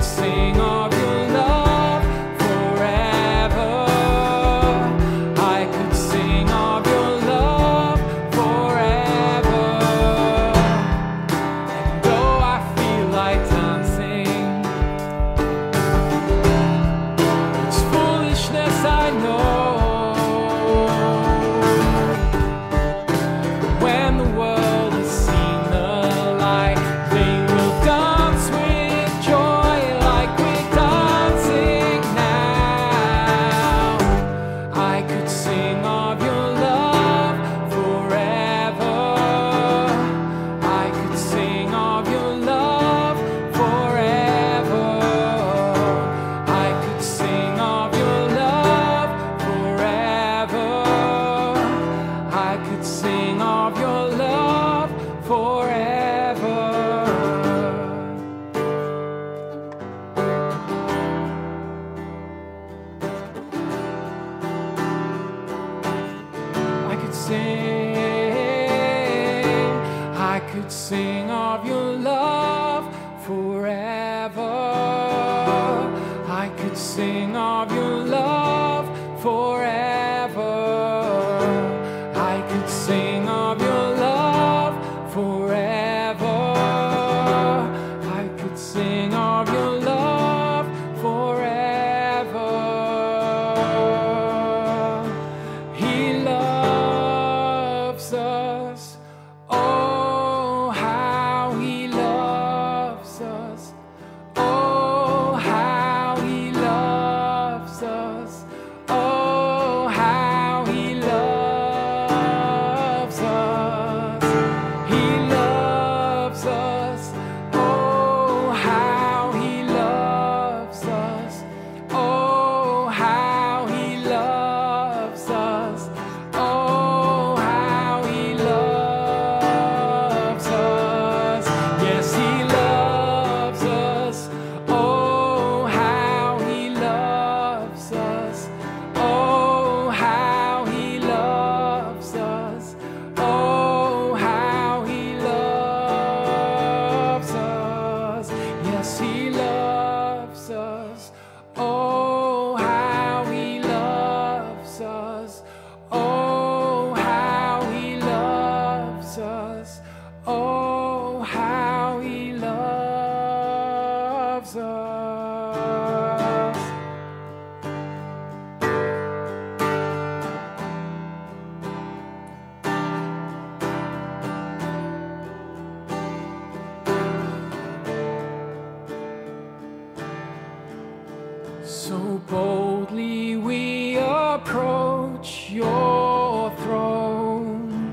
sing of your love forever. I could sing of your love forever. And though I feel like dancing, it's foolishness, I know. When the world has seen the light, they will dance with joy like we're dancing now. I could sing of your love forever. I could sing of your love forever. I could sing of your love forever. I could sing of your love forever. I could sing of your love forever. I could sing of your love forever. I could sing of your love forever. I could sing of your love forever. He loves us. Oh, how he loves us. Oh, how he loves us. Oh, how he loves us. He loves us. Oh, how he loves us. Oh, how he loves us. Oh, how he loves us. Yes, he loves us. Oh, how he loves us. Oh, how he loves us. Oh, how he loves us. Yes, he loves us. Oh, how he loves us. Oh, how he loves us. Oh, how he loves us. So boldly we approach your throne.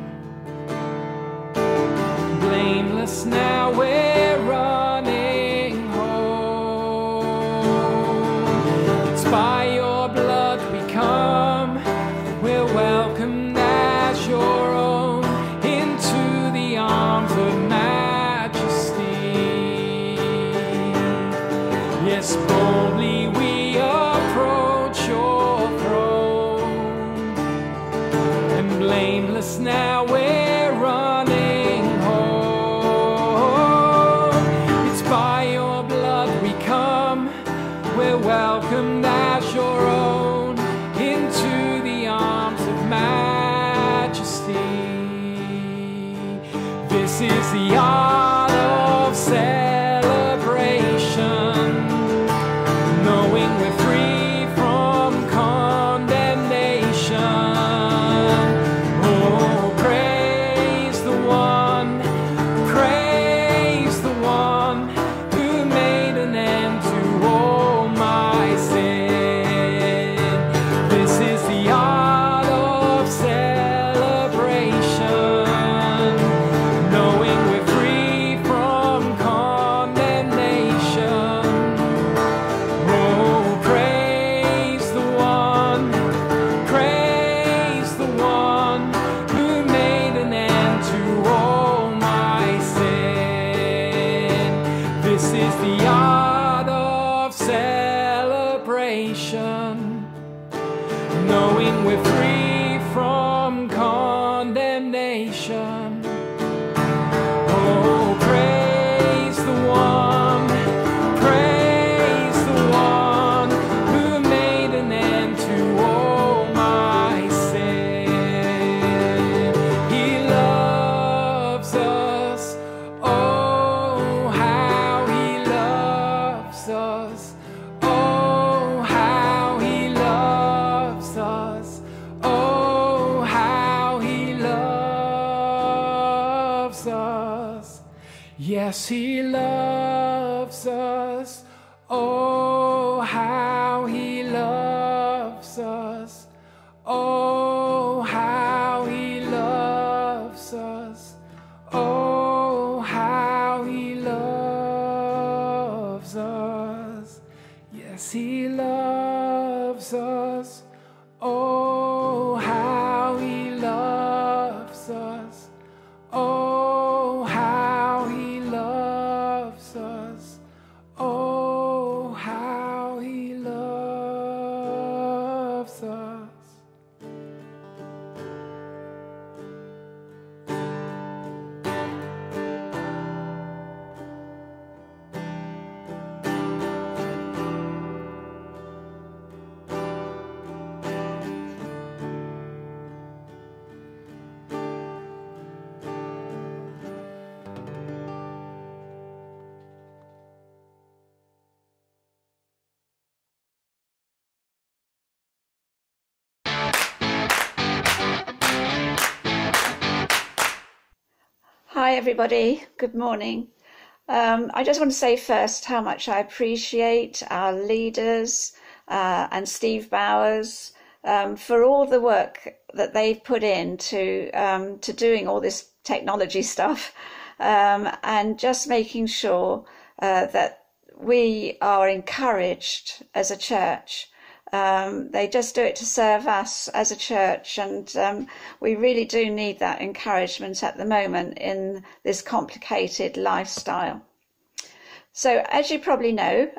Blameless now we're running home. It's by your blood we come. We're welcomed as your own into the arms of majesty. Yes, boldly we approach your throne, and blameless now we're running home. It's by your blood we come. We're welcomed as your own into the arms of majesty. This is the art of celebration, knowing we're free from condemnation. Oh, praise the one who made an end to all my sin. This is the art of celebration, knowing we're free from condemnation. Oh, praise the one who made an end to all my sin. This is the art of celebration, knowing we're free from condemnation. Oh, praise the one Yes, he loves us. Oh, how he loves us. Oh, how he loves us. Oh, how he loves us. Yes, he loves us. Oh, how he loves us. Oh, how he loves us. Oh, how he loves us. Hi everybody, good morning. I just want to say first how much I appreciate our leaders and Steve Bowers for all the work that they've put into to doing all this technology stuff and just making sure that we are encouraged as a church. They just do it to serve us as a church, and we really do need that encouragement at the moment in this complicated lifestyle. So as you probably know,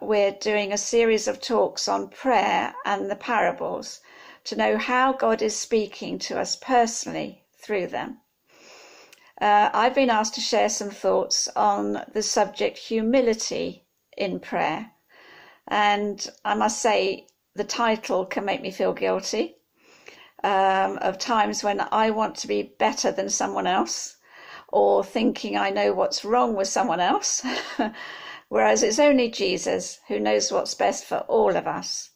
we're doing a series of talks on prayer and the parables to know how God is speaking to us personally through them. I've been asked to share some thoughts on the subject humility in prayer. And I must say, the title can make me feel guilty of times when I want to be better than someone else or thinking I know what's wrong with someone else, whereas it's only Jesus who knows what's best for all of us.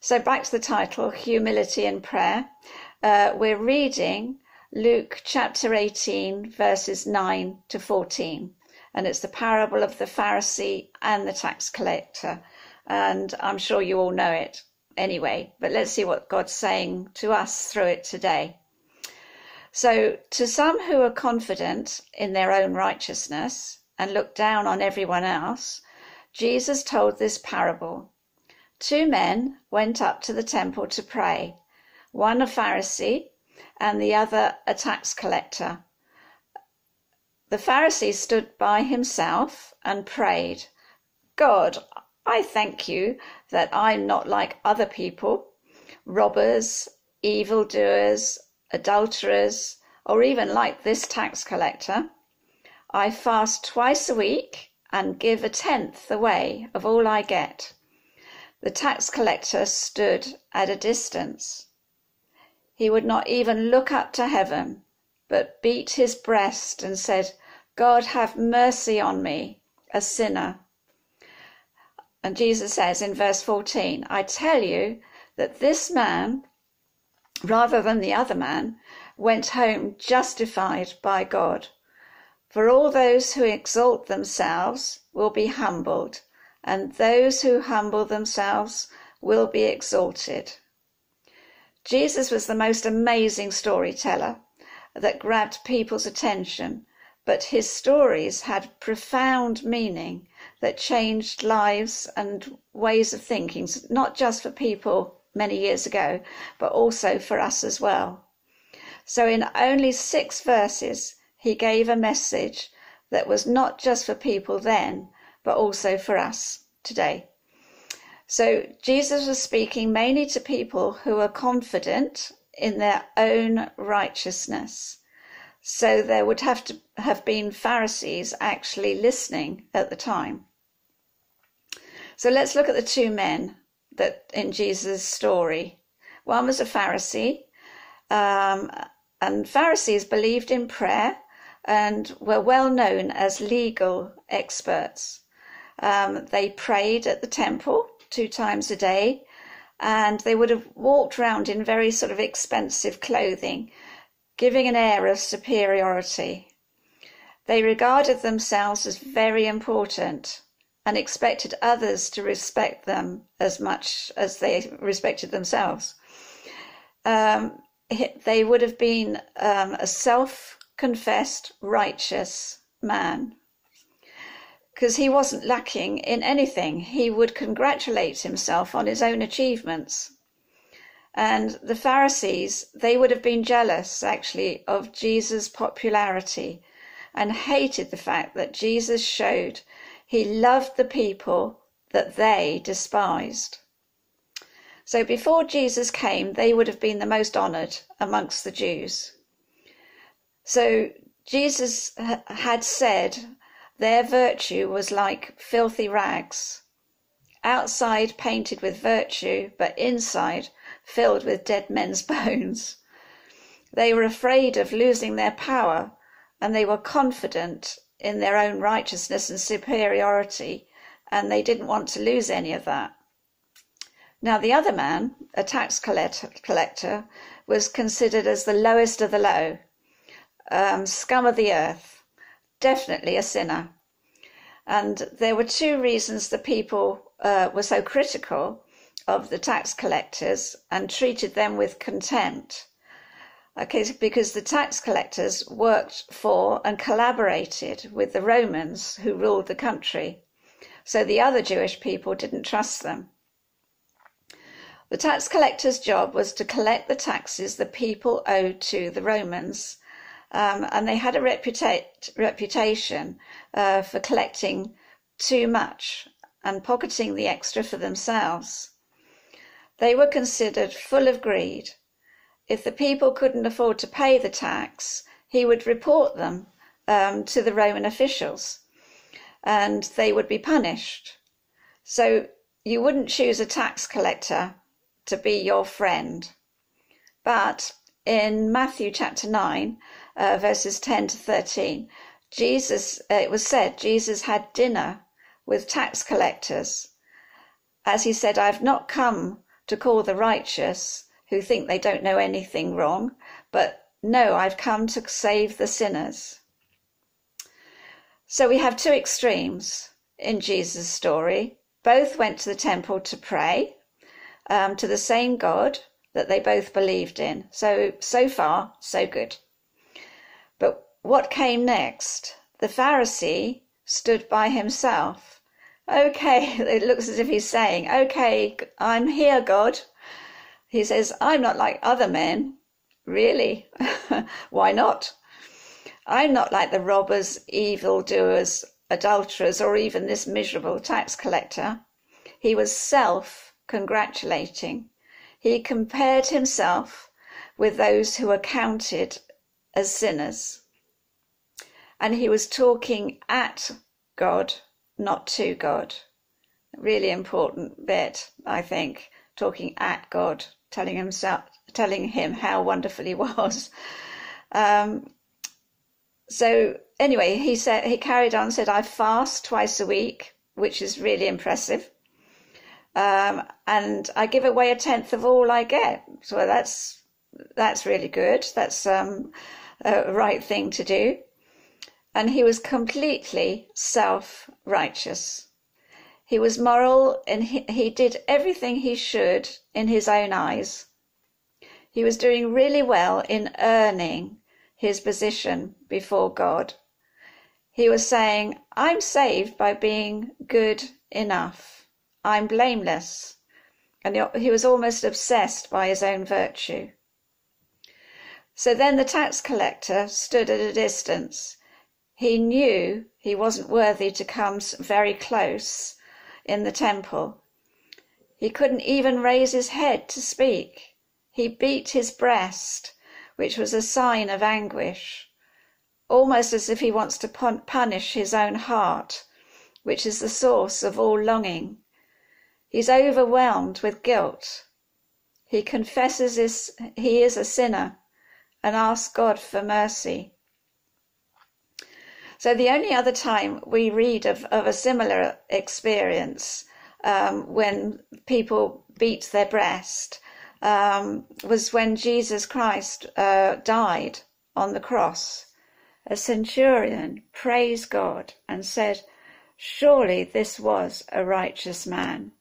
So back to the title, Humility in Prayer. We're reading Luke chapter 18, verses 9 to 14. And it's the parable of the Pharisee and the tax collector. And I'm sure you all know it anyway, but let's see what God's saying to us through it today. So, to some who are confident in their own righteousness and look down on everyone else, Jesus told this parable. 2 men went up to the temple to pray, one a Pharisee and the other a tax collector. The Pharisee stood by himself and prayed, God, I thank you that I'm not like other people, robbers, evildoers, adulterers, or even like this tax collector. I fast twice a week and give 1/10 away of all I get. The tax collector stood at a distance. He would not even look up to heaven, but beat his breast and said, God, have mercy on me, a sinner. And Jesus says in verse 14, I tell you that this man, rather than the other man, went home justified by God. For all those who exalt themselves will be humbled, and those who humble themselves will be exalted. Jesus was the most amazing storyteller that grabbed people's attention, but his stories had profound meaning that changed lives and ways of thinking, not just for people many years ago, but also for us as well. So in only 6 verses, he gave a message that was not just for people then, but also for us today. So Jesus was speaking mainly to people who are confident in their own righteousness. So there would have to have been Pharisees actually listening at the time. So let's look at the 2 men that in Jesus' story. One was a Pharisee, and Pharisees believed in prayer and were well known as legal experts. They prayed at the temple 2 times a day, and they would have walked around in very sort of expensive clothing, giving an air of superiority. They regarded themselves as very important and expected others to respect them as much as they respected themselves. They would have been a self-confessed righteous man, because he wasn't lacking in anything. He would congratulate himself on his own achievements. And the Pharisees, they would have been jealous, actually, of Jesus' popularity and hated the fact that Jesus showed he loved the people that they despised. So before Jesus came, they would have been the most honoured amongst the Jews. So Jesus had said their virtue was like filthy rags, outside painted with virtue, but inside filled with dead men's bones. They were afraid of losing their power, and they were confident in their own righteousness and superiority, and they didn't want to lose any of that. Now the other man, a tax collector, was considered as the lowest of the low, scum of the earth, definitely a sinner. And there were two reasons the people were so critical of the tax collectors and treated them with contempt. Okay, because the tax collectors worked for and collaborated with the Romans who ruled the country, so the other Jewish people didn't trust them. The tax collector's job was to collect the taxes the people owed to the Romans, and they had a reputation for collecting too much and pocketing the extra for themselves. They were considered full of greed. If the people couldn't afford to pay the tax, he would report them to the Roman officials, and they would be punished. So you wouldn't choose a tax collector to be your friend. But in Matthew chapter 9, verses 10 to 13, it was said Jesus had dinner with tax collectors. As he said, I've not come to call the righteous who think they don't know anything wrong, but no, I've come to save the sinners. So we have two extremes in Jesus' story. Both went to the temple to pray to the same God that they both believed in. So far, so good. But what came next? The Pharisee stood by himself. Okay, it looks as if he's saying, okay, I'm here, God. He says, I'm not like other men. Really? Why not? I'm not like the robbers, evildoers, adulterers, or even this miserable tax collector. He was self-congratulating. He compared himself with those who are counted as sinners. And he was talking at God, not to God. Really important bit, I think, talking at God, telling him how wonderful he was. So anyway, he carried on, said, I fast twice a week, which is really impressive. And I give away 1/10 of all I get. So that's really good. That's a right thing to do. And he was completely self-righteous. He was moral, and he did everything he should in his own eyes. He was doing really well in earning his position before God. He was saying, I'm saved by being good enough. I'm blameless. And he was almost obsessed by his own virtue. So then the tax collector stood at a distance. He knew he wasn't worthy to come very close in the temple. He couldn't even raise his head to speak. He beat his breast, which was a sign of anguish, almost as if he wants to punish his own heart, which is the source of all longing. He's overwhelmed with guilt. He confesses he is a sinner and asks God for mercy. So the only other time we read of a similar experience when people beat their breast was when Jesus Christ died on the cross. a centurion praised God and said, "Surely this was a righteous man."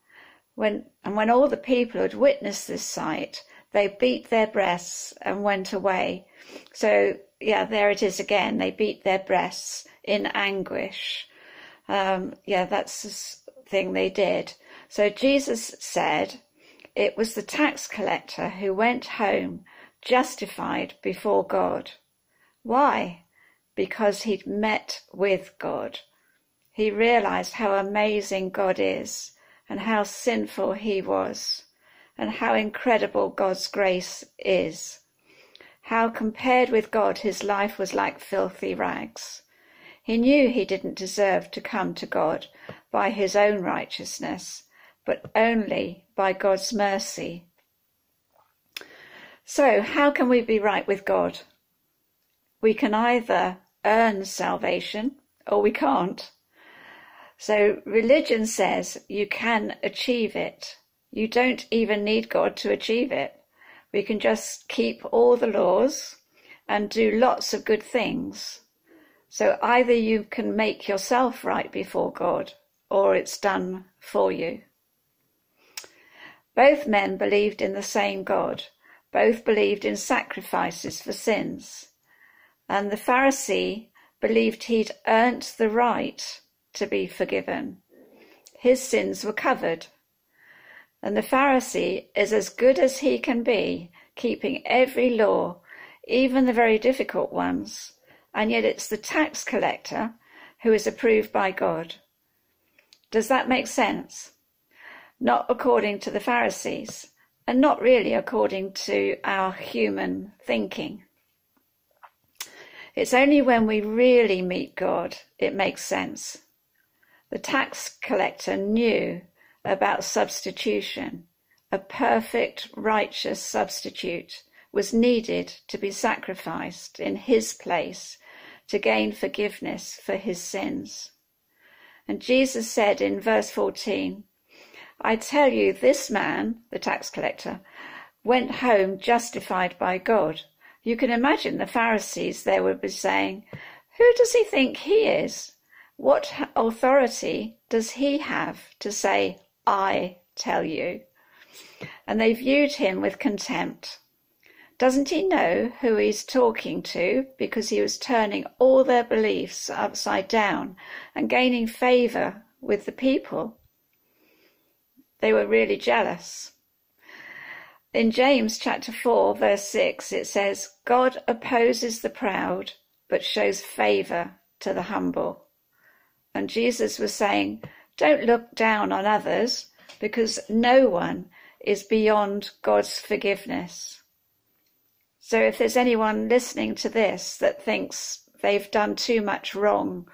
When all the people had witnessed this sight, they beat their breasts and went away. So, yeah, there it is again. They beat their breasts in anguish. That's the thing they did. So Jesus said it was the tax collector who went home justified before God. Why? Because he'd met with God. He realized how amazing God is and how sinful he was and how incredible God's grace is. How compared with God his life was like filthy rags. He knew he didn't deserve to come to God by his own righteousness, but only by God's mercy. So how can we be right with God? We can either earn salvation or we can't. So religion says you can achieve it. You don't even need God to achieve it. We can just keep all the laws and do lots of good things. So either you can make yourself right before God or it's done for you. Both men believed in the same God. Both believed in sacrifices for sins. And the Pharisee believed he'd earned the right to be forgiven. His sins were covered. And the Pharisee is as good as he can be, keeping every law, even the very difficult ones, and yet it's the tax collector who is approved by God. Does that make sense? Not according to the Pharisees, and not really according to our human thinking. It's only when we really meet God it makes sense. The tax collector knew about substitution. A perfect, righteous substitute was needed to be sacrificed in his place to gain forgiveness for his sins. And Jesus said in verse 14, "I tell you, this man," the tax collector, "went home justified by God." You can imagine the Pharisees there would be saying, "Who does he think he is? What authority does he have to say, 'I tell you'?" And they viewed him with contempt. Doesn't he know who he's talking to, because he was turning all their beliefs upside down and gaining favor with the people? They were really jealous. In James chapter 4, verse 6, it says, "God opposes the proud, but shows favor to the humble." And Jesus was saying, don't look down on others, because no one is beyond God's forgiveness. So if there's anyone listening to this that thinks they've done too much wrong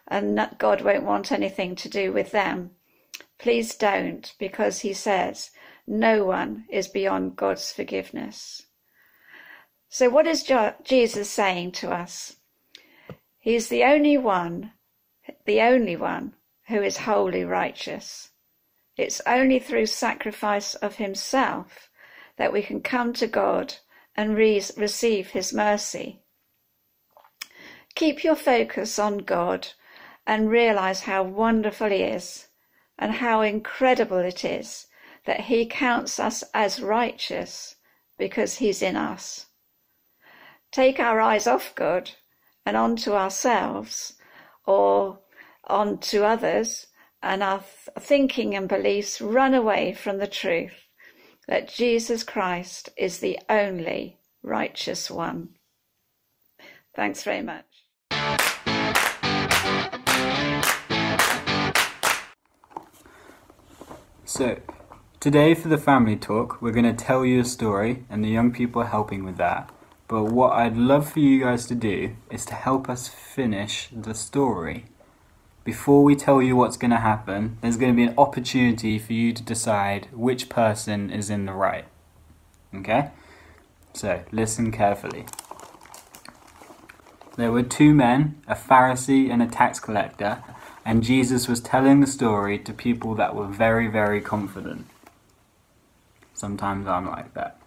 and that God won't want anything to do with them, please don't, because he says no one is beyond God's forgiveness. So what is Jesus saying to us? He's the only one who is wholly righteous. It's only through sacrifice of himself that we can come to God and receive his mercy. Keep your focus on God and realize how wonderful he is and how incredible it is that he counts us as righteous because he's in us. Take our eyes off God and onto ourselves or onto others, and our thinking and beliefs run away from the truth that Jesus Christ is the only righteous one. Thanks very much. So, today for the family talk, we're going to tell you a story, and the young people are helping with that. But what I'd love for you guys to do is to help us finish the story. Before we tell you what's going to happen, there's going to be an opportunity for you to decide which person is in the right. Okay? So, listen carefully. There were two men, a Pharisee and a tax collector, and Jesus was telling the story to people that were very, very confident. Sometimes I'm like that.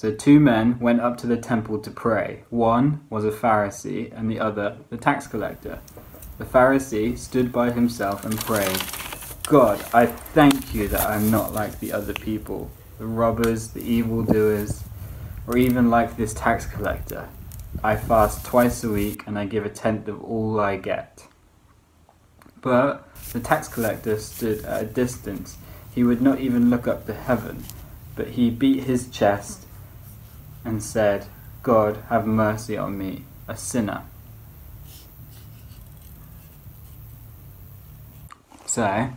So 2 men went up to the temple to pray. One was a Pharisee and the other the tax collector. The Pharisee stood by himself and prayed, God, I thank you that I'm not like the other people, the robbers, the evildoers, or even like this tax collector. I fast twice a week and I give 1/10 of all I get. But the tax collector stood at a distance. He would not even look up to heaven, but he beat his chest and said, God, have mercy on me, a sinner. So,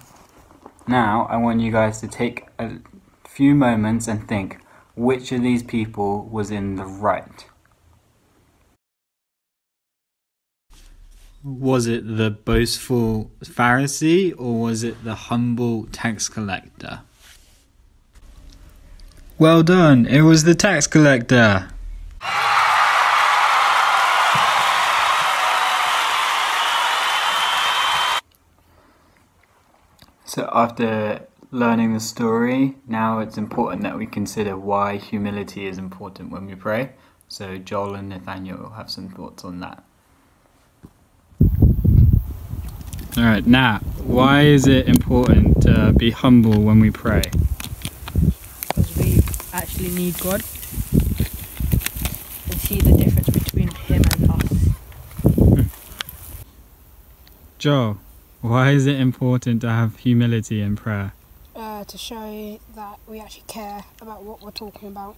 now I want you guys to take a few moments and think, which of these people was in the right? Was it the boastful Pharisee or was it the humble tax collector? Well done, it was the tax collector. So after learning the story, now it's important that we consider why humility is important when we pray. So Joel and Nathaniel will have some thoughts on that. Alright, Nat, why is it important to be humble when we pray? Because we actually need God and see the difference between Him and us. Joel, why is it important to have humility in prayer? To show that we actually care about what we're talking about